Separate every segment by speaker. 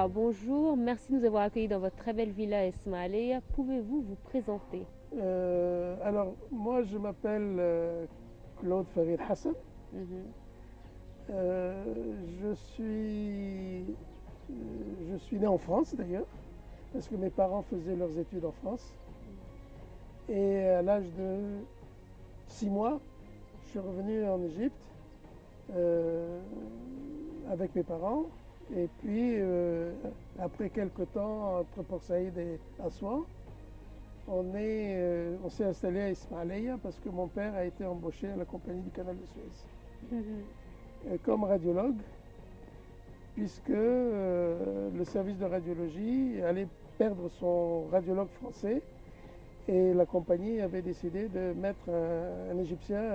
Speaker 1: Alors bonjour, merci de nous avoir accueillis dans votre très belle villa Ismaïlia. Pouvez-vous vous présenter?
Speaker 2: Alors, moi, je m'appelle Claude Farid Hassan.
Speaker 1: Mhm,
Speaker 2: Euh, je suis, je suis né en France d'ailleurs, parce que mes parents faisaient leurs études en France. Et à l'âge de 6 mois, je suis revenu en Égypte euh, avec mes parents. Et puis, après quelques temps, entre Port Saïd et Aswan, on s'est installé à Ismaïlia parce que mon père a été embauché à la compagnie du canal de Suez
Speaker 1: mhm,
Speaker 2: comme radiologue, puisque le service de radiologie allait perdre son radiologue français et la compagnie avait décidé de mettre un Égyptien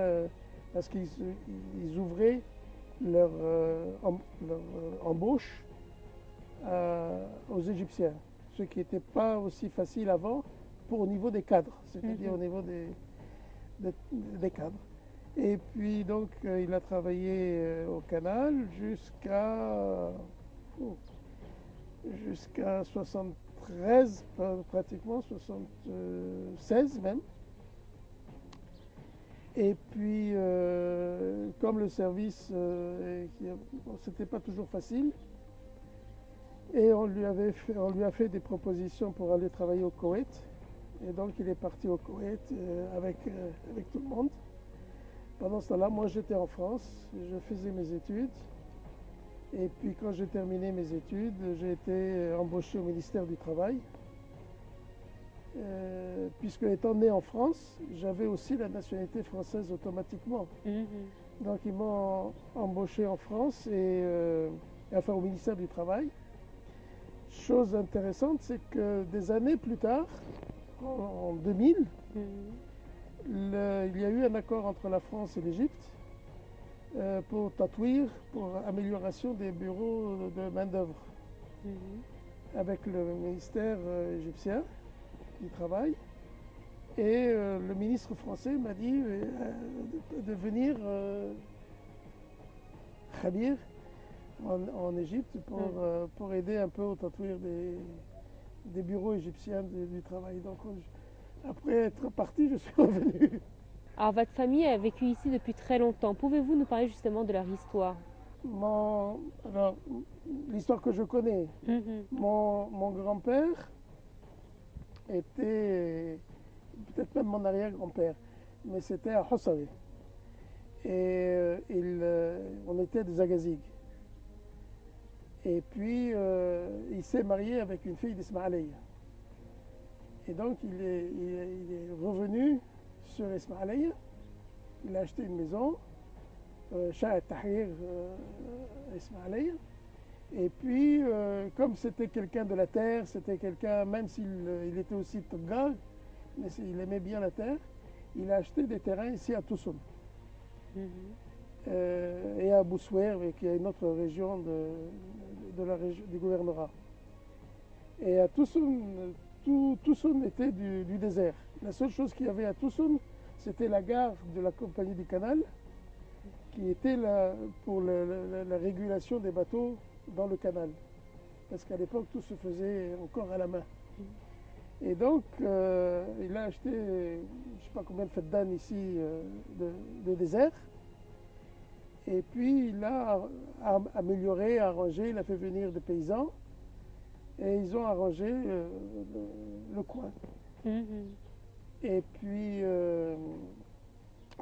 Speaker 2: parce qu'ils ouvraient leur embauche aux Égyptiens, ce qui n'était pas aussi facile avant au niveau des cadres, c'est-à-dire
Speaker 1: mhm.
Speaker 2: au niveau des cadres. Et puis donc il a travaillé au canal oh, jusqu'à 73, pratiquement 76 même. Et puis comme le service, c'était pas toujours facile, et on lui a fait des propositions pour aller travailler au Koweït. Et donc il est parti au Koweït avec tout le monde. Pendant ce temps-là, moi j'étais en France, je faisais mes études. Et puis quand j'ai terminé mes études, j'ai été embauché au ministère du Travail. Puisque étant né en France, j'avais aussi la nationalité française automatiquement.
Speaker 1: Mhm.
Speaker 2: Donc ils m'ont embauché en France enfin au ministère du Travail. Chose intéressante, c'est que des années plus tard, en 2000,
Speaker 1: Mhm.
Speaker 2: il y a eu un accord entre la France et l'Égypte pour tatouir, pour amélioration des bureaux de main-d'œuvre
Speaker 1: Mhm.
Speaker 2: avec le ministère égyptien du Travail. Et le ministre français m'a dit de venir Khabir en Égypte
Speaker 1: Mhm.
Speaker 2: pour aider un peu au tatouir des bureaux égyptiens du travail. Donc après être parti, je suis revenu.
Speaker 1: Alors votre famille a vécu ici depuis très longtemps. Pouvez-vous nous parler justement de leur histoire?
Speaker 2: Alors, l'histoire que je connais,
Speaker 1: Mhm.
Speaker 2: mon grand-père était, peut-être même mon arrière-grand-père, mais c'était à Hossawi. Et on était des Agazighs. Et puis, il s'est marié avec une fille d'Ismaïlia. Et donc, il est revenu sur Ismaïlia. Il a acheté une maison, Shah Tahrir Ismaïlia. Et puis, comme c'était quelqu'un de la terre, c'était quelqu'un, même s'il il était aussi Toggar, mais il aimait bien la terre, il a acheté des terrains ici à Toussoun
Speaker 1: Mhm.
Speaker 2: et à Boussouer, qui est une autre région du gouvernorat. Et à Toussoun, Toussoun était du désert. La seule chose qu'il y avait à Toussoun, c'était la gare de la compagnie du canal, qui était là pour la régulation des bateaux dans le canal. Parce qu'à l'époque, tout se faisait encore à la main. Et donc, il a acheté, je ne sais pas combien de feddan ici de désert. Et puis, il a amélioré, arrangé, il a fait venir des paysans. Et ils ont arrangé le coin.
Speaker 1: Mhm.
Speaker 2: Et puis,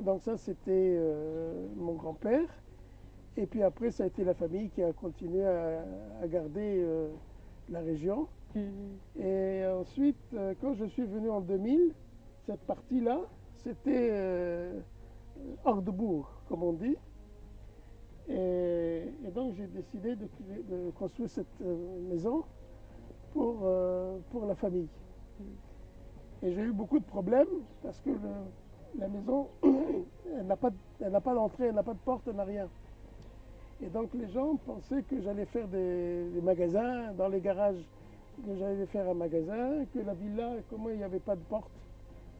Speaker 2: donc ça, c'était mon grand-père. Et puis après, ça a été la famille qui a continué à garder la région.
Speaker 1: Mhm.
Speaker 2: Et ensuite, quand je suis venu en 2000, cette partie-là, c'était hors de bourg, comme on dit. Et donc j'ai décidé de construire cette maison pour la famille. Et j'ai eu beaucoup de problèmes parce que la maison, elle n'a pas d'entrée, elle n'a pas de porte, elle n'a rien. Et donc les gens pensaient que j'allais faire des magasins dans les garages, que j'allais faire un magasin, que la villa, comment il n'y avait pas de porte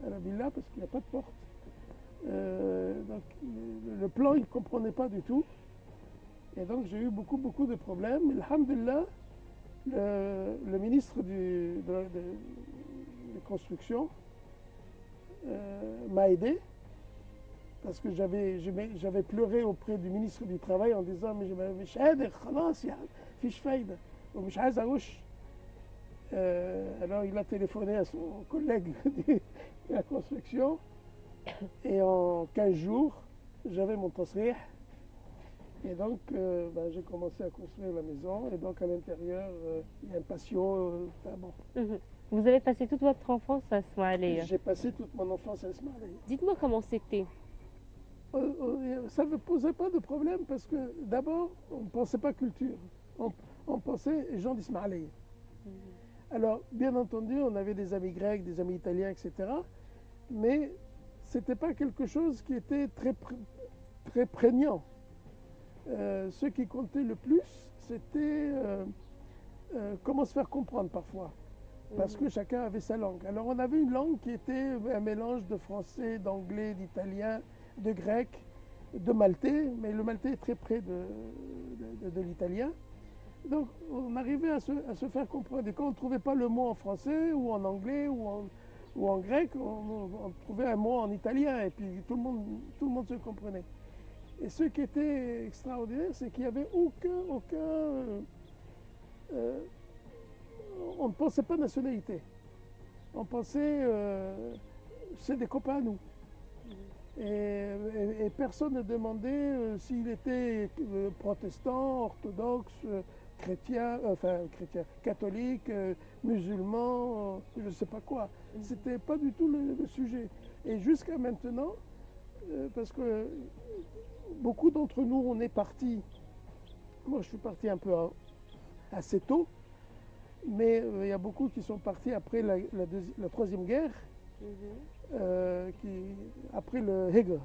Speaker 2: à la villa, parce qu'il n'y a pas de porte. Donc le plan, ils ne comprenaient pas du tout. Et donc j'ai eu beaucoup, beaucoup de problèmes. Alhamdulillah, le ministre des constructions m'a aidé parce que j'avais pleuré auprès du ministre du Travail en disant mais مش قادر خلاص يعني مفيش فايدة ومش عايز أغش. Alors il a téléphoné à son collègue de la construction et en 15 jours j'avais mon tasrih. Et donc, j'ai commencé à construire la maison. Et donc, à l'intérieur, il y a un patio. Enfin, bon.
Speaker 1: Vous avez passé toute votre enfance à Ismaïlia.
Speaker 2: J'ai passé toute mon enfance à Ismaïlia.
Speaker 1: Dites-moi comment c'était.
Speaker 2: Ça ne me posait pas de problème parce que d'abord, on ne pensait pas culture. On pensait gens d'Ismaïlia. Alors, bien entendu, on avait des amis grecs, des amis italiens, etc. Mais ce n'était pas quelque chose qui était très prégnant. Ce qui comptait le plus, c'était comment se faire comprendre parfois, parce que chacun avait sa langue. Alors on avait une langue qui était un mélange de français, d'anglais, d'italien, de grec, de maltais, mais le maltais est très près de l'italien. Donc on arrivait à se faire comprendre. Et quand on ne trouvait pas le mot en français ou en anglais ou en grec, on trouvait un mot en italien et puis tout le monde se comprenait. Et ce qui était extraordinaire, c'est qu'il n'y avait on ne pensait pas nationalité. On pensait, c'est des copains à nous. Et personne ne demandait s'il était protestant, orthodoxe, chrétien, catholique, musulman, je ne sais pas quoi. C'était pas du tout le sujet. Et jusqu'à maintenant, parce que beaucoup d'entre nous, on est partis. Moi, je suis parti un peu assez tôt, mais il y a beaucoup qui sont partis après la Troisième Guerre, après le Hegel.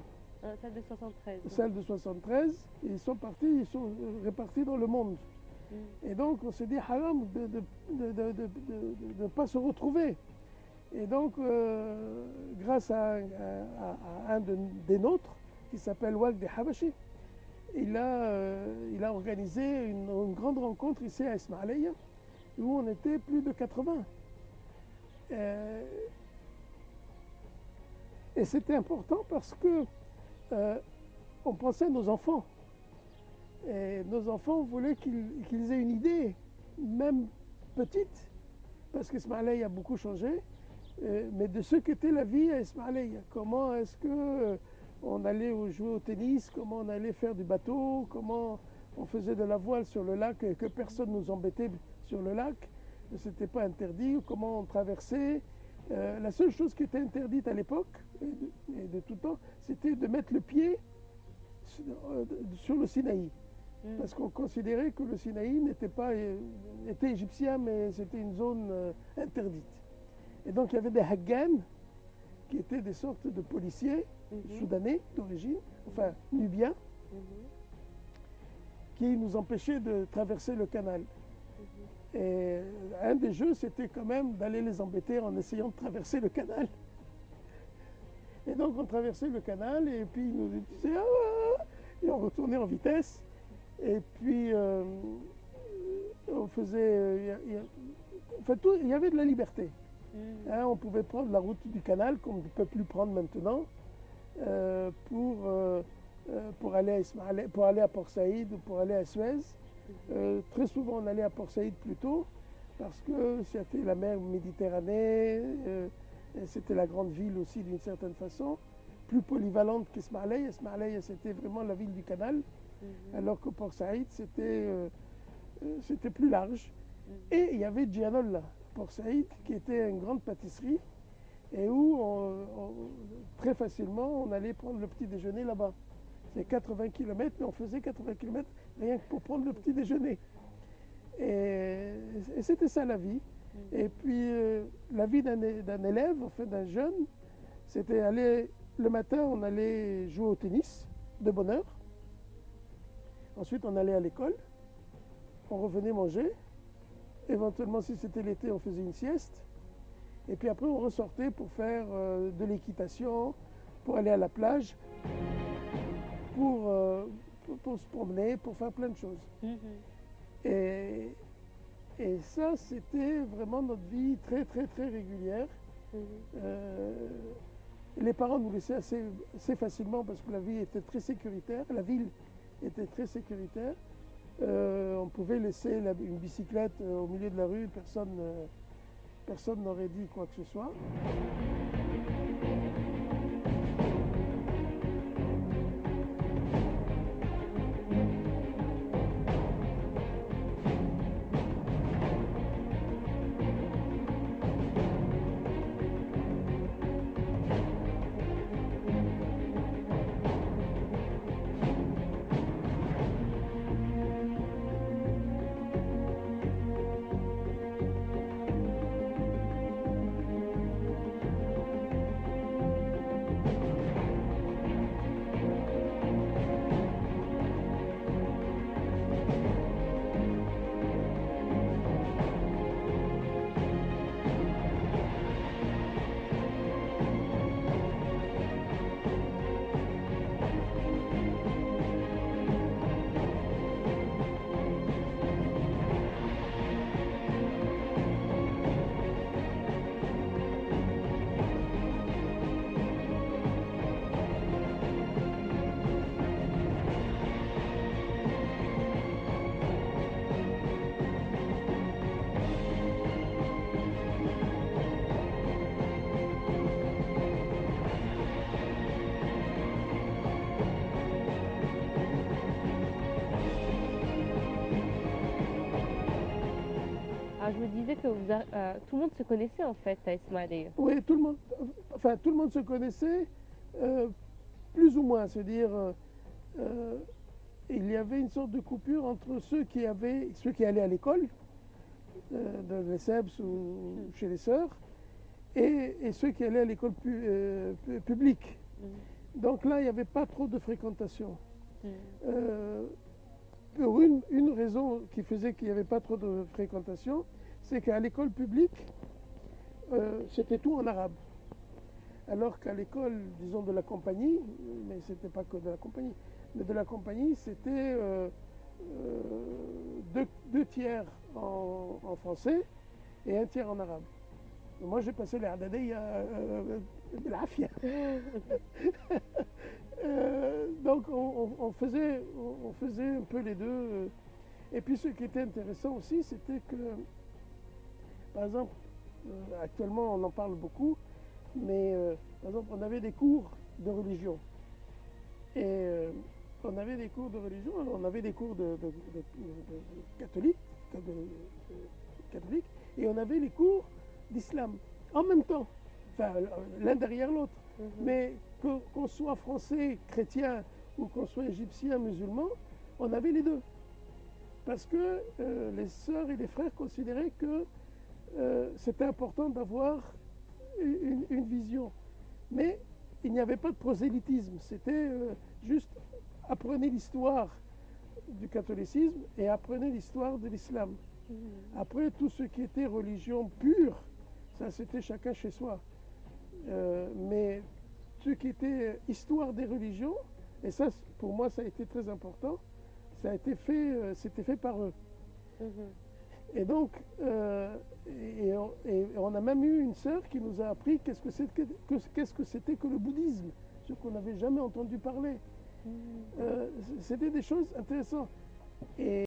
Speaker 1: Celle de 73.
Speaker 2: Celle de 73, ils sont partis, ils sont répartis dans le monde. Et donc, on s'est dit, haram de ne pas se retrouver. Et donc, grâce à un des nôtres, qui s'appelle Wagd Habashi, il a organisé une grande rencontre ici à Ismaïlia, où on était plus de 80. Et c'était important parce que on pensait à nos enfants. Et nos enfants voulaient qu'ils aient une idée, même petite, parce qu'Ismaïlia a beaucoup changé, mais de ce qu'était la vie à Ismaïlia. Comment est-ce que on allait jouer au tennis, comment on allait faire du bateau, comment on faisait de la voile sur le lac, que personne ne nous embêtait sur le lac, c'était pas interdit, comment on traversait. La seule chose qui était interdite à l'époque, et de tout temps, c'était de mettre le pied sur le Sinaï. Parce qu'on considérait que le Sinaï était égyptien, mais c'était une zone interdite. Et donc il y avait des Haggan, qui étaient des sortes de policiers soudanais d'origine, enfin nubiens, qui nous empêchaient de traverser le canal. Et un des jeux, c'était quand même d'aller les embêter en essayant de traverser le canal. Et donc on traversait le canal et puis ils nous disaient ah, et on retournait en vitesse. Et puis on faisait, il y avait de la liberté. Hein, on pouvait prendre la route du canal qu'on ne peut plus prendre maintenant pour aller à Ismaïlia, pour aller à Port Saïd ou pour aller à Suez. Très souvent on allait à Port Saïd plus tôt parce que c'était la mer Méditerranée, c'était la grande ville aussi d'une certaine façon, plus polyvalente qu'Ismaïlia. Ismaïlia c'était vraiment la ville du canal, alors que Port Saïd c'était plus large. Et il y avait Djianolla, Port Saïd, qui était une grande pâtisserie et où très facilement on allait prendre le petit déjeuner là-bas. C'est 80 km, mais on faisait 80 km rien que pour prendre le petit déjeuner. Et c'était ça la vie. Et puis la vie d'un élève, enfin d'un jeune, c'était aller, le matin on allait jouer au tennis de bonne heure. Ensuite on allait à l'école, on revenait manger. Éventuellement si c'était l'été on faisait une sieste. Et puis après on ressortait pour faire de l'équitation, pour aller à la plage, pour se promener, pour faire plein de choses. Et Et ça, c'était vraiment notre vie très, très, très régulière.
Speaker 1: Mhm.
Speaker 2: Les parents nous laissaient assez facilement parce que la vie était très sécuritaire, la ville était très sécuritaire. On pouvait laisser une bicyclette au milieu de la rue, personne n'aurait dit quoi que ce soit.
Speaker 1: Alors je me disais que tout le monde se connaissait en fait à Ismaïlia.
Speaker 2: Oui, tout le monde se connaissait, plus ou moins, c'est-à-dire il y avait une sorte de coupure entre ceux qui allaient à l'école, de l'ESSEPS ou chez les sœurs, et ceux qui allaient à l'école publique. Donc là, il n'y avait pas trop de fréquentation. Pour une raison qui faisait qu'il n'y avait pas trop de fréquentation, c'est qu'à l'école publique, c'était tout en arabe. Alors qu'à l'école, disons, de la compagnie, mais ce n'était pas que de la compagnie, mais de la compagnie, c'était deux tiers en français et un tiers en arabe. Moi, j'ai passé les Adadiyya l'afia. Donc, on faisait un peu les deux. Et puis, ce qui était intéressant aussi, c'était que, par exemple, actuellement, on en parle beaucoup, mais par exemple, on avait des cours de religion. Et on avait des cours de religion, on avait des cours de catholique, et on avait les cours d'islam en même temps, enfin l'un derrière l'autre. Mais qu'on soit français, chrétien ou qu'on soit égyptien, musulman, on avait les deux. Parce que les sœurs et les frères considéraient que c'était important d'avoir une vision. Mais il n'y avait pas de prosélytisme, c'était juste apprenez l'histoire du catholicisme et apprenez l'histoire de l'islam. Après, tout ce qui était religion pure, ça c'était chacun chez soi. Mais ce qui était histoire des religions, et ça pour moi ça a été très important, ça a été fait, c'était fait par eux. Et donc, on a même eu une sœur qui nous a appris qu'est-ce que c'était que le bouddhisme, ce qu'on n'avait jamais entendu parler. C'était des choses intéressantes. Et